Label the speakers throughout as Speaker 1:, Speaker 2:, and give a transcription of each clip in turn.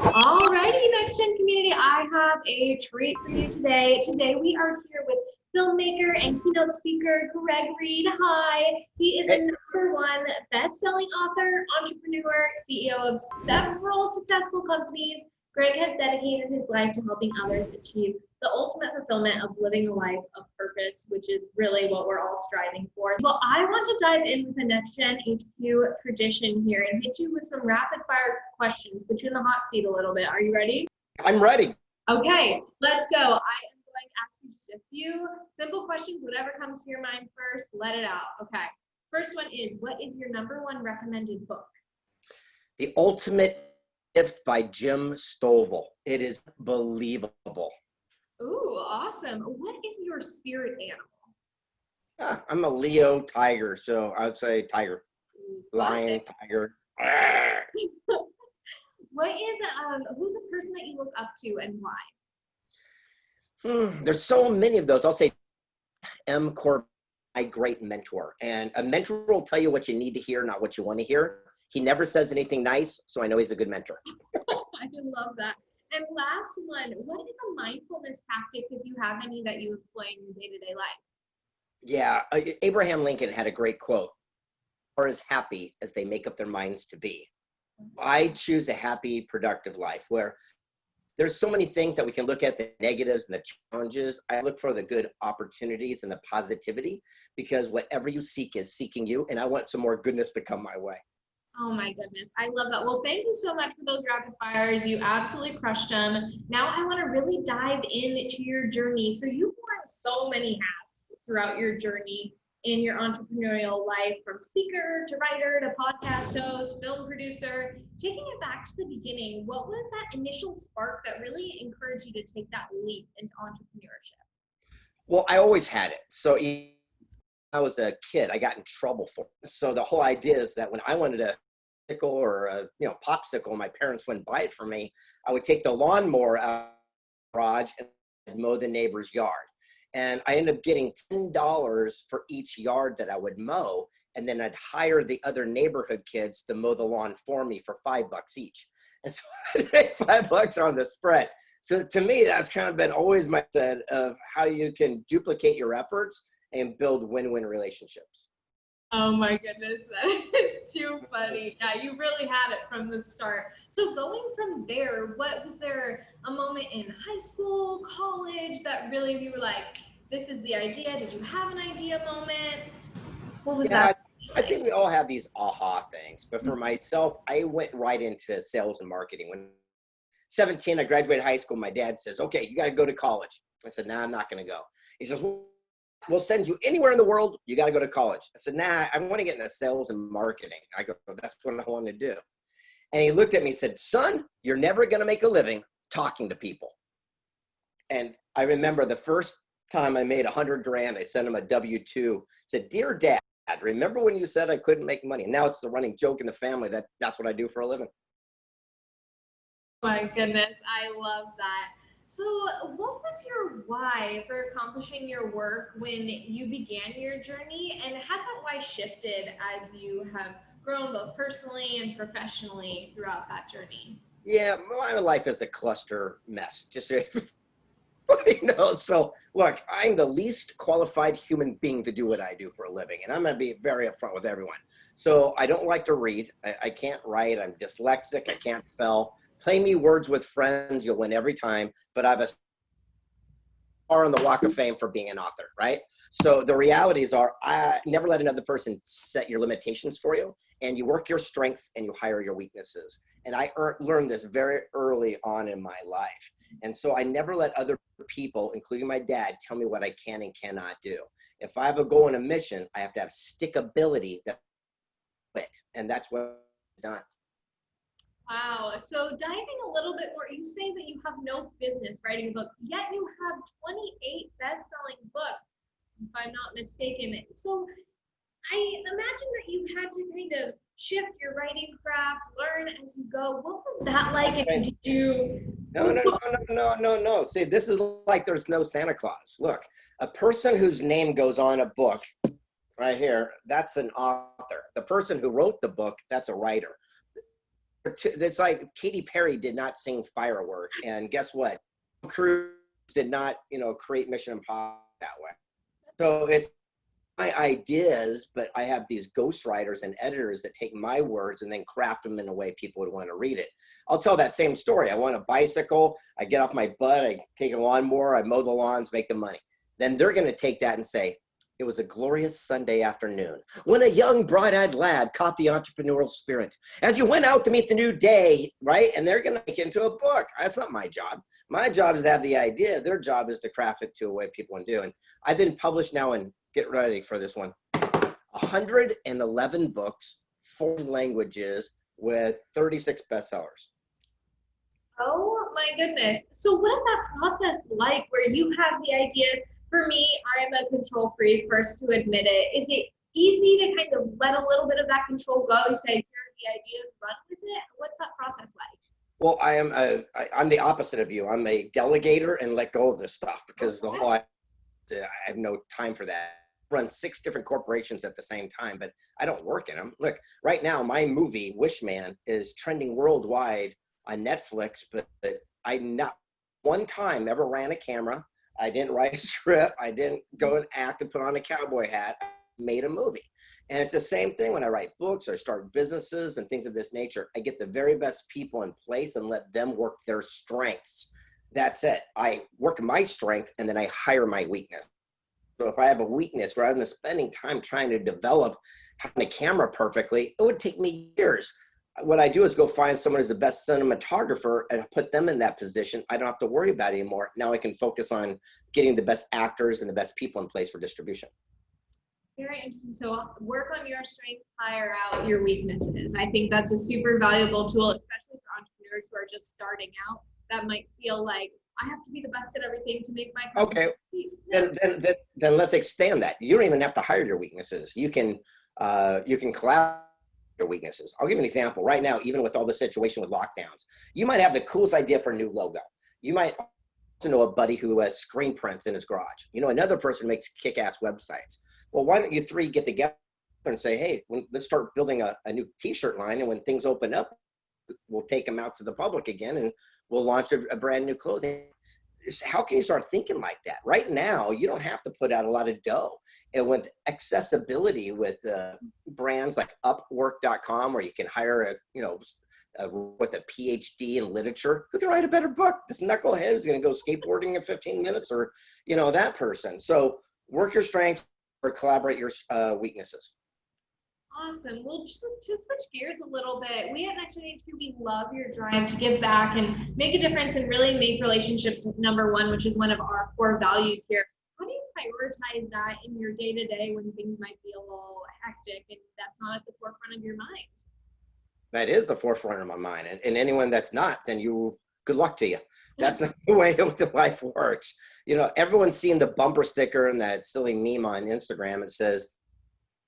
Speaker 1: Alrighty, Next Gen community, I have a treat for you today. Today we are here with filmmaker and keynote speaker Greg Reid. Hi, he is a #1 best-selling author, entrepreneur, CEO of several successful companies. Greg has dedicated his life to helping others achieve the ultimate fulfillment of living a life of purpose, which is really what we're all striving for. Well, I want to dive in with the Next Gen HQ tradition here and hit you with some rapid fire questions, put you in the hot seat a little bit. Are you ready?
Speaker 2: I'm ready.
Speaker 1: Okay, let's go. I am going to ask you just a few simple questions. Whatever comes to your mind first, let it out. Okay. First one is, what is your #1 recommended book?
Speaker 2: The Ultimate Gift by Jim Stovall. It is believable.
Speaker 1: Ooh, awesome. What is your spirit animal?
Speaker 2: I'm a Leo tiger, so I would say tiger. Lion, tiger.
Speaker 1: What is who's a person that you look up to and why?
Speaker 2: There's so many of those. I'll say M. Corbett, my great mentor. And a mentor will tell you what you need to hear, not what you want to hear. He never says anything nice, so I know he's a good mentor.
Speaker 1: I love that. And last one, what is a mindfulness tactic, if you have any, that you employ in your day-to-day life?
Speaker 2: Yeah, Abraham Lincoln had a great quote, "Are as happy as they make up their minds to be." I choose a happy, productive life where there's so many things that we can look at, the negatives and the challenges. I look for the good opportunities and the positivity, because whatever you seek is seeking you, and I want some more goodness to come my way.
Speaker 1: Oh my goodness, I love that. Well, thank you so much for those rapid fires. You absolutely crushed them. Now I want to really dive into your journey. So you've worn so many hats throughout your journey in your entrepreneurial life, from speaker to writer to podcast host, film producer. Taking it back to the beginning, what was that initial spark that really encouraged you to take that leap into entrepreneurship?
Speaker 2: Well, I always had it. So when I was a kid, I got in trouble for it. So the whole idea is that when I wanted a bicycle or a popsicle, my parents wouldn't buy it for me, I would take the lawnmower out of the garage and mow the neighbor's yard. And I ended up getting $10 for each yard that I would mow. And then I'd hire the other neighborhood kids to mow the lawn for me for $5 each. And so I'd make $5 on the spread. So to me, that's kind of been always my set of how you can duplicate your efforts and build win-win relationships.
Speaker 1: Oh my goodness, that is too funny. Yeah, you really had it from the start. So going from there, what was there a moment in high school, college that really you were like, this is the idea? Did you have an idea moment? What was that?
Speaker 2: I think we all have these aha things, but for myself, I went right into sales and marketing. When 17, I graduated high school. My dad says, "Okay, you got to go to college." I said, "Nah, I'm not going to go." He says, "We'll send you anywhere in the world. You got to go to college." I said, "Nah, I want to get into sales and marketing." I go, "That's what I want to do." And he looked at me and said, "Son, you're never going to make a living talking to people." And I remember the first time I made 100 grand, I sent him a W-2, said, "Dear Dad, remember when you said I couldn't make money?" And now it's the running joke in the family that that's what I do for a living.
Speaker 1: My goodness, I love that. So what was your why for accomplishing your work when you began your journey, and has that why shifted as you have grown both personally and professionally throughout that journey?
Speaker 2: Yeah, my life is a cluster mess. Just so look, I'm the least qualified human being to do what I do for a living, and I'm going to be very upfront with everyone. So I don't like to read. I can't write. I'm dyslexic. I can't spell. Play me words with friends. You'll win every time. But I have a star on the Walk of Fame for being an author, right? So the realities are, I never let another person set your limitations for you, and you work your strengths and you hire your weaknesses. And I learned this very early on in my life. And so I never let other people, including my dad, tell me what I can and cannot do. If I have a goal and a mission, I have to have stickability and that's what I've done.
Speaker 1: Wow. So diving a little bit more, you say that you have no business writing a book, yet you have 28 best-selling books, if I'm not mistaken. So I imagine that you had to kind of shift your writing craft, learn as you go. What was that like? And did you?
Speaker 2: No. See, this is like there's no Santa Claus. Look, a person whose name goes on a book right here, that's an author. The person who wrote the book, that's a writer. It's like Katy Perry did not sing Firework, and guess what? Tom Cruise did not, create Mission Impossible that way. So it's my ideas, but I have these ghostwriters and editors that take my words and then craft them in a way people would want to read it. I'll tell that same story. I want a bicycle. I get off my butt. I take a lawnmower. I mow the lawns, make the money. Then they're going to take that and say, it was a glorious Sunday afternoon when a young bright-eyed lad caught the entrepreneurial spirit as you went out to meet the new day, right? And they're going to make it into a book. That's not my job. My job is to have the idea. Their job is to craft it to a way people want to do. And I've been published now, and get ready for this one, 111 books, 4 languages, with 36 bestsellers.
Speaker 1: Oh my goodness. So what is that process like where you have the idea? For me, I am a control freak, first to admit it. Is it easy to kind of let a little bit of that control go? You say, here are the ideas, run with it. What's that process like?
Speaker 2: Well, I'm the opposite of you. I'm a delegator and let go of this stuff because the whole, I have no time for that. I run 6 different corporations at the same time, but I don't work in them. Look, right now, my movie, Wishman, is trending worldwide on Netflix, but I not one time ever ran a camera. I didn't write a script. I didn't go and act and put on a cowboy hat. I made a movie. And it's the same thing when I write books or start businesses and things of this nature. I get the very best people in place and let them work their strengths. That's it. I work my strength and then I hire my weakness. So if I have a weakness, rather than spending time trying to develop having a camera perfectly, it would take me years. What I do is go find someone who's the best cinematographer and put them in that position. I don't have to worry about it anymore. Now I can focus on getting the best actors and the best people in place for distribution.
Speaker 1: Very interesting. So work on your strengths, hire out your weaknesses. I think that's a super valuable tool, especially for entrepreneurs who are just starting out. That might feel like I have to be the best at everything to make my company.
Speaker 2: Okay. Then let's extend that. You don't even have to hire your weaknesses. You can collaborate your weaknesses. I'll give you an example. Right now, even with all the situation with lockdowns, you might have the coolest idea for a new logo. You might also know a buddy who has screen prints in his garage. Another person makes kick-ass websites. Well, why don't you 3 get together and say, hey, let's start building a new t-shirt line, and when things open up, we'll take them out to the public again, and we'll launch a brand new clothing. How can you start thinking like that? Right now, you don't have to put out a lot of dough. And with accessibility with brands like Upwork.com, where you can hire with a PhD in literature, who can write a better book? This knucklehead who's going to go skateboarding in 15 minutes, or that person. So work your strengths or collaborate your weaknesses.
Speaker 1: Awesome. Well, just switch gears a little bit. We at Next Gen HQ, we love your drive to give back and make a difference and really make relationships number one, which is one of our core values here. How do you prioritize that in your day-to-day when things might be a little hectic and that's not at the forefront of your mind?
Speaker 2: That is the forefront of my mind. And anyone that's not, then good luck to you. That's not the way life works. Everyone's seen the bumper sticker and that silly meme on Instagram. It says,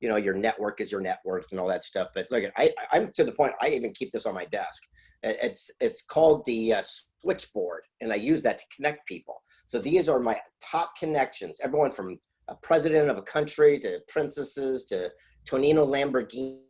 Speaker 2: your network is your net worth and all that stuff. But look, I'm to the point, I even keep this on my desk. It's called the switchboard, and I use that to connect people. So these are my top connections, everyone from a president of a country to princesses to Tonino Lamborghini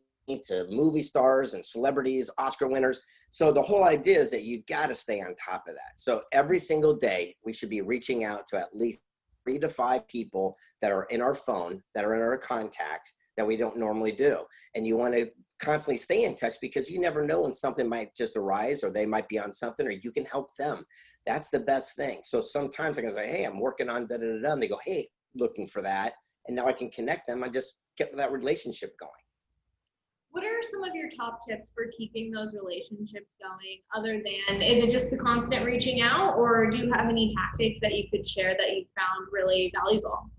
Speaker 2: to movie stars and celebrities, Oscar winners. So the whole idea is that you got to stay on top of that. So every single day, we should be reaching out to at least 3 to 5 people that are in our phone, that are in our contacts, that we don't normally do. And you want to constantly stay in touch because you never know when something might just arise, or they might be on something, or you can help them. That's the best thing. So sometimes I can say, hey, I'm working on da-da-da-da, and they go, hey, looking for that. And now I can connect them. I just get that relationship going.
Speaker 1: What are some of your top tips for keeping those relationships going, other than, is it just the constant reaching out, or do you have any tactics that you could share that you found really valuable?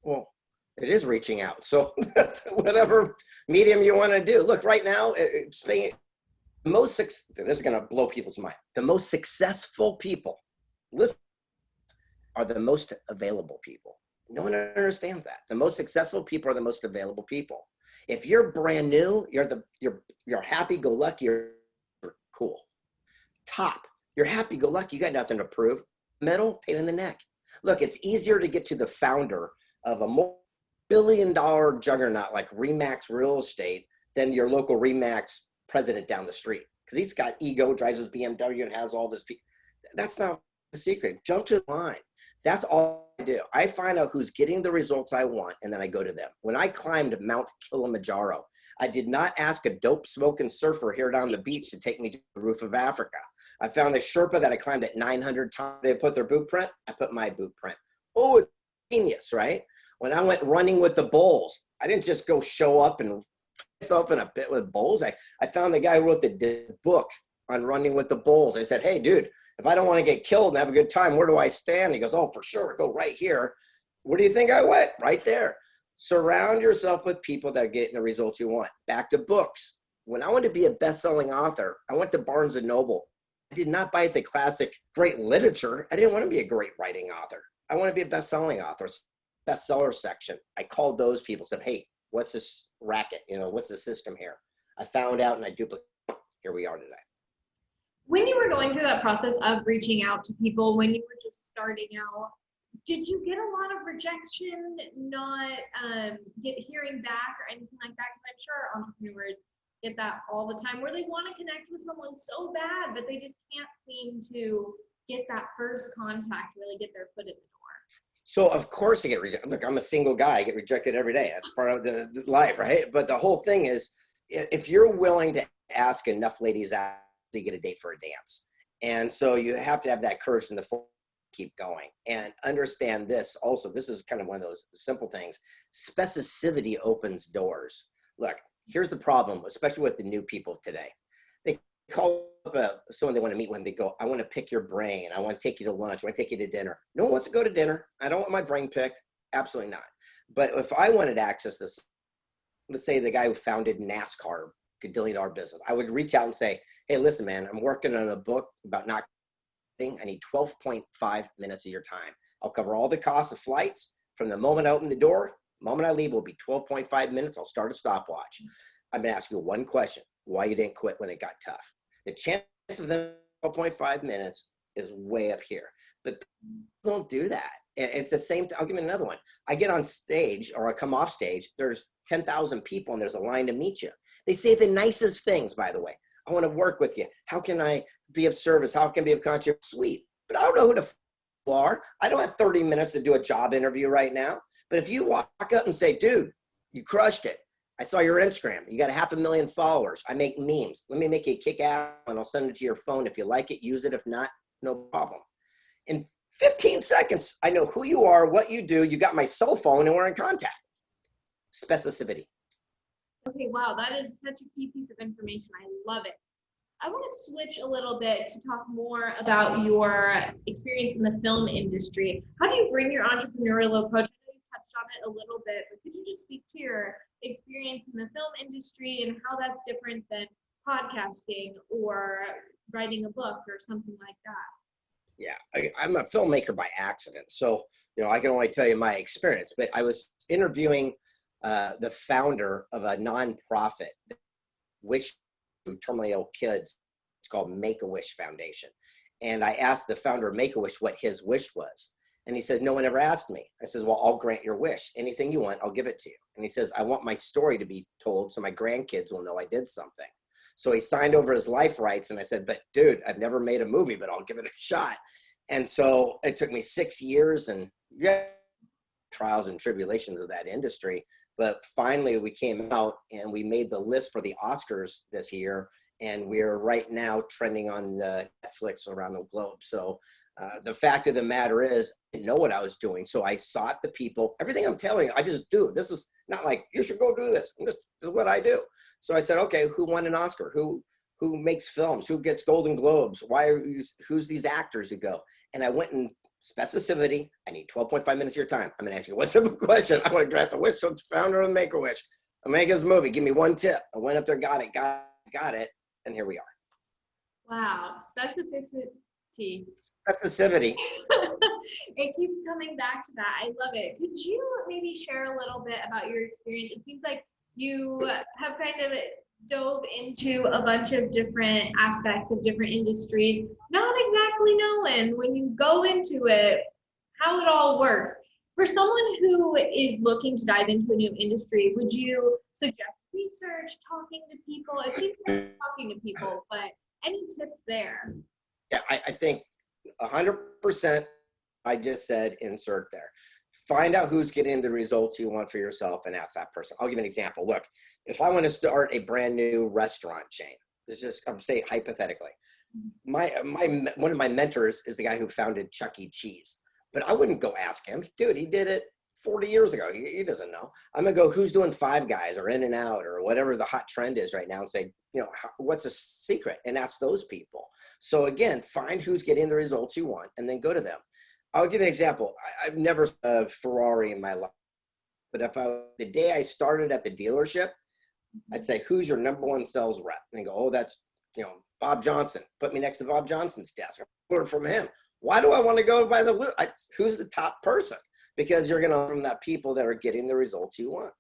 Speaker 2: Well, it is reaching out. So whatever medium you want to do. Look, right now, this is going to blow people's mind. The most successful people, listen, are the most available people. No one understands that. The most successful people are the most available people. If you're brand new, you're happy-go-lucky, you're cool. Top, you're happy-go-lucky, you got nothing to prove. Middle, pain in the neck. Look, it's easier to get to the founder of a billion-dollar juggernaut like Remax Real Estate than your local Remax president down the street, because he's got ego, drives his BMW, and has all this. That's not the secret. Jump to the line. That's all I do. I find out who's getting the results I want, and then I go to them. When I climbed Mount Kilimanjaro, I did not ask a dope smoking surfer here down the beach to take me to the roof of Africa. I found the Sherpa that I climbed at 900 times. They put their boot print. I put my boot print. Oh, it's genius, right? When I went running with the bulls, I didn't just go show up and myself in a pit with bulls. I found the guy who wrote the book on running with the bulls. I said, hey, dude, if I don't want to get killed and have a good time, where do I stand? He goes, oh, for sure, go right here. Where do you think I went? Right there. Surround yourself with people that are getting the results you want. Back to books. When I wanted to be a best-selling author, I went to Barnes & Noble. I did not buy the classic great literature. I didn't want to be a great writing author. I want to be a best-selling author. Bestseller section. I called those people, said, hey, what's this racket? What's the system here? I found out and I duplicated. Here we are today.
Speaker 1: When you were going through that process of reaching out to people, when you were just starting out, did you get a lot of rejection, not hearing back or anything like that? Because I'm sure entrepreneurs get that all the time, where they want to connect with someone so bad, but they just can't seem to get that first contact, really get their foot in the door.
Speaker 2: So of course I get rejected. Look, I'm a single guy. I get rejected every day. That's part of the life, right? But the whole thing is, if you're willing to ask enough ladies out to get a date for a dance. And so you have to have that courage in the keep going and understand this. Also, this is kind of one of those simple things. Specificity opens doors. Look, here's the problem, especially with the new people today. They call up someone they want to meet when they go, I want to pick your brain. I want to take you to lunch. I want to take you to dinner. No one wants to go to dinner. I don't want my brain picked. Absolutely not. But if I wanted to access this, let's say the guy who founded NASCAR, $1 billion business, I would reach out and say, hey, listen, man, I'm working on a book about not quitting. I need 12.5 minutes of your time. I'll cover all the costs of flights from the moment I open the door. The moment I leave will be 12.5 minutes. I'll start a stopwatch. I'm going to ask you one question: why you didn't quit when it got tough? The chance of them 12.5 minutes is way up here, but people don't do that. And it's the same. I'll give you another one. I get on stage or I come off stage. There's 10,000 people and there's a line to meet you. They say the nicest things, by the way. I want to work with you. How can I be of service? How can I be of contribution? Sweet. But I don't know who the f you are. I don't have 30 minutes to do a job interview right now. But if you walk up and say, dude, you crushed it. I saw your Instagram. You got 500,000 followers. I make memes. Let me make you a kick ass and I'll send it to your phone. If you like it, use it. If not, no problem. In 15 seconds, I know who you are, what you do. You got my cell phone and we're in contact. Specificity.
Speaker 1: Okay, wow, that is such a key piece of information. I love it. I want to switch a little bit to talk more about your experience in the film industry. How do you bring your entrepreneurial approach? I know you touched on it a little bit, but could you just speak to your experience in the film industry and how that's different than podcasting or writing a book or something like that?
Speaker 2: Yeah, I'm a filmmaker by accident. So, I can only tell you my experience, but I was interviewing the founder of a nonprofit, wish to terminally ill kids. It's called Make-A-Wish Foundation. And I asked the founder of Make-A-Wish what his wish was. And he says, no one ever asked me. I says, well, I'll grant your wish. Anything you want, I'll give it to you. And he says, I want my story to be told so my grandkids will know I did something. So he signed over his life rights. And I said, but dude, I've never made a movie, but I'll give it a shot. And so it took me 6 years and trials and tribulations of that industry. But finally we came out and we made the list for the Oscars this year. And we're right now trending on the Netflix around the globe. So the fact of the matter is, I didn't know what I was doing. So I sought the people. Everything I'm telling you, I just do. This is not like, you should go do this. This is what I do. So I said, okay, who won an Oscar? Who makes films? Who gets Golden Globes? Who's these actors who go? And I went and specificity. I need 12.5 minutes of your time. I'm going to ask you one simple question. I want to draft a wish. So it's founder of Make-A-Wish. I'm making this movie. Give me one tip. I went up there, got it. And here we are.
Speaker 1: Wow. Specificity.
Speaker 2: Specificity.
Speaker 1: It keeps coming back to that. I love it. Could you maybe share a little bit about your experience? It seems like you have kind of dove into a bunch of different aspects of different industries, not exactly knowing when you go into it how it all works. For someone who is looking to dive into a new industry, would you suggest research, talking to people? It seems like it's talking to people, but any tips there?
Speaker 2: Yeah, I think 100% I just said insert there. Find out who's getting the results you want for yourself and ask that person. I'll give you an example. Look, if I want to start a brand new restaurant chain, this is I'm saying hypothetically, one of my mentors is the guy who founded Chuck E. Cheese, but I wouldn't go ask him, dude. He did it 40 years ago. He doesn't know. I'm gonna go, who's doing Five Guys or In and Out or whatever the hot trend is right now, and say, what's a secret, and ask those people. So again, find who's getting the results you want, and then go to them. I'll give you an example. I've never a Ferrari in my life, but the day I started at the dealership, I'd say, who's your number one sales rep? And they go, oh, that's, Bob Johnson. Put me next to Bob Johnson's desk. I learned from him. Why do I want to go by who's the top person? Because you're going to learn from that people that are getting the results you want.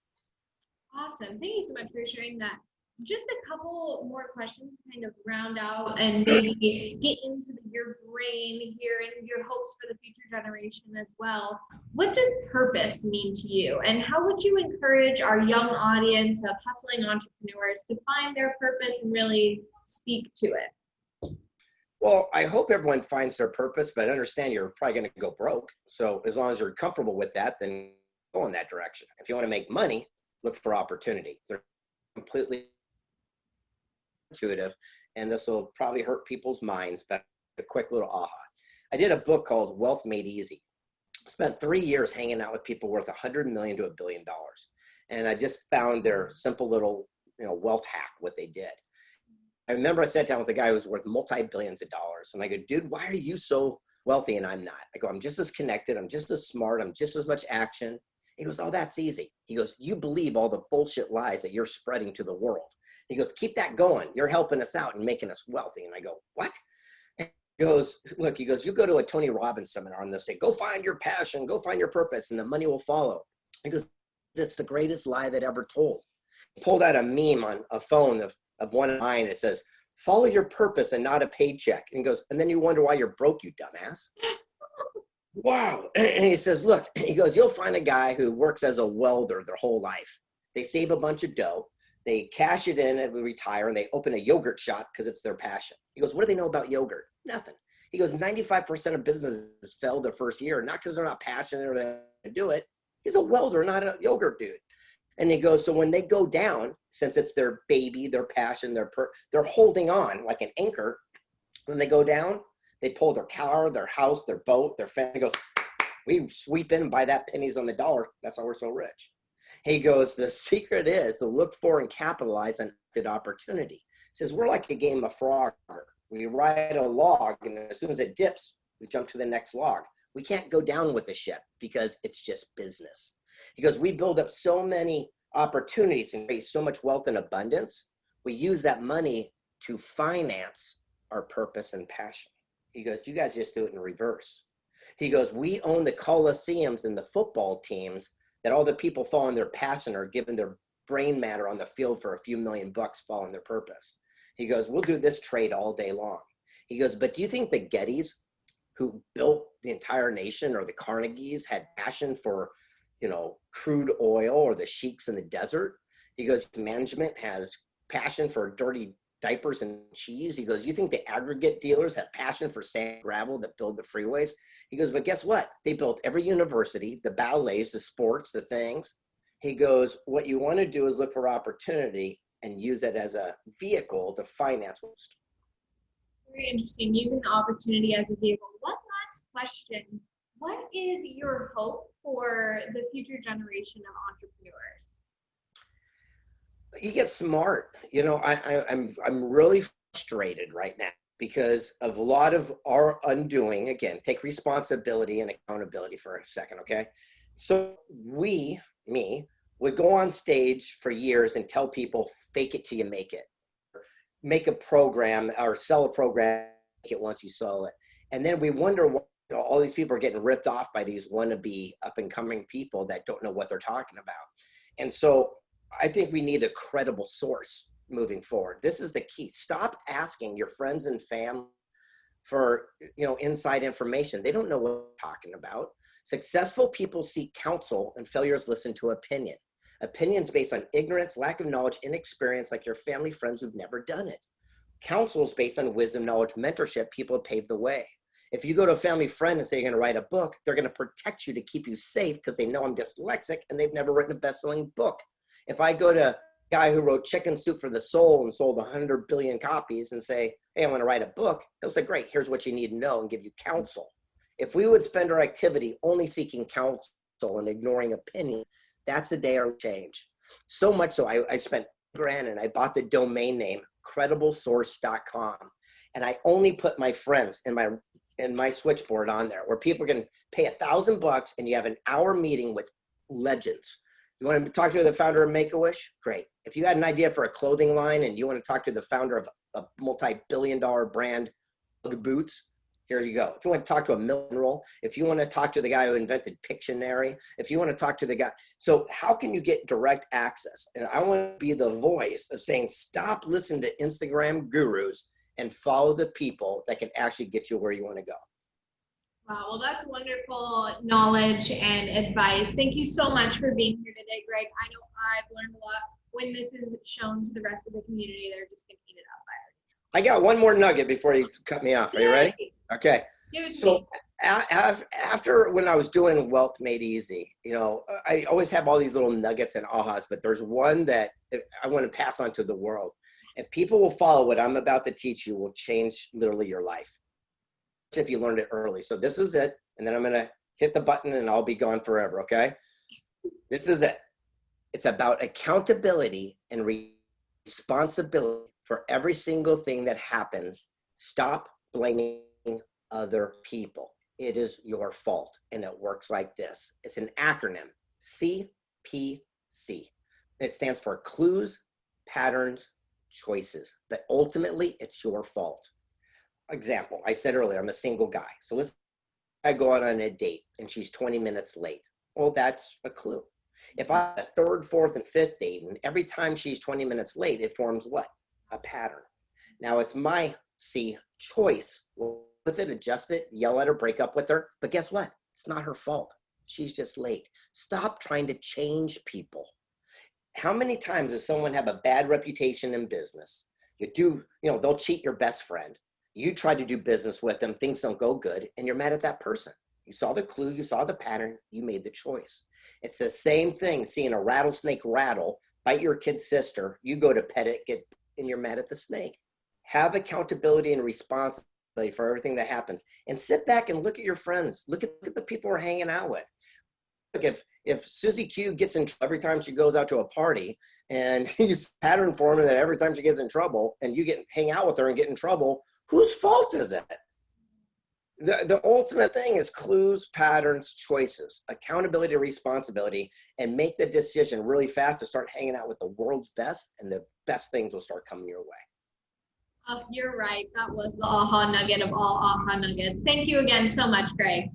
Speaker 1: Awesome. Thank you so much for sharing that. Just a couple more questions to kind of round out and maybe get into your brain here and your hopes for the future generation as well. What does purpose mean to you? And how would you encourage our young audience of hustling entrepreneurs to find their purpose and really speak to it?
Speaker 2: Well, I hope everyone finds their purpose, but understand you're probably going to go broke. So as long as you're comfortable with that, then go in that direction. If you want to make money, look for opportunity. They're completely intuitive, and this will probably hurt people's minds, but a quick little aha. I did a book called Wealth Made Easy. Spent 3 years hanging out with people worth $100 million to $1 billion. And I just found their simple little, wealth hack, what they did. I remember I sat down with a guy who was worth multi-billions of dollars. And I go, dude, why are you so wealthy and I'm not? I go, I'm just as connected. I'm just as smart. I'm just as much action. He goes, oh, that's easy. He goes, you believe all the bullshit lies that you're spreading to the world. He goes, keep that going. You're helping us out and making us wealthy. And I go, what? And he goes, look, you go to a Tony Robbins seminar and they'll say, go find your passion, go find your purpose, and the money will follow. He goes, it's the greatest lie that ever told. He pulled out a meme on a phone of one of mine. It says, follow your purpose and not a paycheck. And he goes, and then you wonder why you're broke, you dumbass. Wow. And he says, look, he goes, you'll find a guy who works as a welder their whole life. They save a bunch of dough. They cash it in and retire, and they open a yogurt shop because it's their passion. He goes, what do they know about yogurt? Nothing. He goes, 95% of businesses fail their first year, not because they're not passionate or they do it. He's a welder, not a yogurt dude. And he goes, so when they go down, since it's their baby, their passion, they're holding on like an anchor. When they go down, they pull their car, their house, their boat, their family. He goes, we sweep in and buy that pennies on the dollar. That's why we're so rich. He goes, the secret is to look for and capitalize on that opportunity. He says, we're like a game of Frogger. We ride a log, and as soon as it dips, we jump to the next log. We can't go down with the ship because it's just business. He goes, we build up so many opportunities and create so much wealth and abundance. We use that money to finance our purpose and passion. He goes, you guys just do it in reverse. He goes, we own the coliseums and the football teams that all the people following their passion are given their brain matter on the field for a few $1 million following their purpose. He goes, we'll do this trade all day long. He goes, but do you think the Gettys, who built the entire nation, or the Carnegies, had passion for, crude oil, or the sheiks in the desert? He goes, management has passion for dirty diapers and cheese. He goes, you think the aggregate dealers have passion for sand and gravel that build the freeways? He goes, but guess what? They built every university, the ballets, the sports, the things. He goes, what you want to do is look for opportunity and use it as a vehicle to finance.
Speaker 1: Very interesting, using the opportunity as a vehicle. One last question. What is your hope for the future generation of entrepreneurs?
Speaker 2: You get smart. I'm really frustrated right now because of a lot of our undoing. Again, take responsibility and accountability for a second, okay? So me, would go on stage for years and tell people, fake it till you make it. Make a program or sell a program, make it once you sell it. And then we wonder why all these people are getting ripped off by these wannabe up-and-coming people that don't know what they're talking about. And so I think we need a credible source moving forward. This is the key. Stop asking your friends and family for inside information. They don't know what we're talking about. Successful people seek counsel and failures listen to opinion. Opinions based on ignorance, lack of knowledge, inexperience, like your family, friends who've never done it. Counsel is based on wisdom, knowledge, mentorship. People have paved the way. If you go to a family friend and say you're going to write a book, they're going to protect you to keep you safe because they know I'm dyslexic and they've never written a best-selling book. If I go to a guy who wrote Chicken Soup for the Soul and sold 100 billion copies and say, hey, I want to write a book, he'll say, great, here's what you need to know and give you counsel. If we would spend our activity only seeking counsel and ignoring opinion, that's the day our change. So much so I spent $1,000 and I bought the domain name crediblesource.com, and I only put my friends in my switchboard on there where people can pay $1,000 and you have an hour meeting with legends. You want to talk to the founder of Make-A-Wish? Great. If you had an idea for a clothing line and you want to talk to the founder of a multi-billion-dollar brand of boots, here you go. If you want to talk to a mineral, if you want to talk to the guy who invented Pictionary, if you want to talk to the guy. So how can you get direct access? And I want to be the voice of saying, stop listening to Instagram gurus and follow the people that can actually get you where you want to go.
Speaker 1: Wow, well, that's wonderful knowledge and advice. Thank you so much for being here today, Greg. I know I've learned a lot. When this is shown to the rest of the community, they're just going to eat it up.
Speaker 2: I got one more nugget before you cut me off. Are you ready? Okay. So after when I was doing Wealth Made Easy, I always have all these little nuggets and ahas, but there's one that I want to pass on to the world. If people will follow what I'm about to teach you, will change literally your life if you learned it early. So this is it. And then I'm going to hit the button and I'll be gone forever. Okay. This is it. It's about accountability and responsibility for every single thing that happens. Stop blaming other people. It is your fault. And it works like this. It's an acronym, CPC. It stands for clues, patterns, choices. But ultimately, it's your fault. Example, I said earlier, I'm a single guy. So I go out on a date and she's 20 minutes late. Well, that's a clue. If I have a third, fourth, and fifth date, and every time she's 20 minutes late, it forms what? A pattern. Now it's my choice. With it, adjust it, yell at her, break up with her. But guess what? It's not her fault. She's just late. Stop trying to change people. How many times does someone have a bad reputation in business? They'll cheat your best friend. You try to do business with them, things don't go good, and you're mad at that person. You saw the clue, you saw the pattern, you made the choice. It's the same thing, seeing a rattlesnake rattle, bite your kid's sister, you go to pet it, and you're mad at the snake. Have accountability and responsibility for everything that happens. And sit back and look at your friends. Look at the people we're hanging out with. Look, if Susie Q gets in trouble every time she goes out to a party, and you pattern for her that every time she gets in trouble, and you hang out with her and get in trouble, whose fault is it? The ultimate thing is clues, patterns, choices, accountability, responsibility, and make the decision really fast to start hanging out with the world's best, and the best things will start coming your way.
Speaker 1: Oh, you're right. That was the aha nugget of all aha nuggets. Thank you again so much, Greg.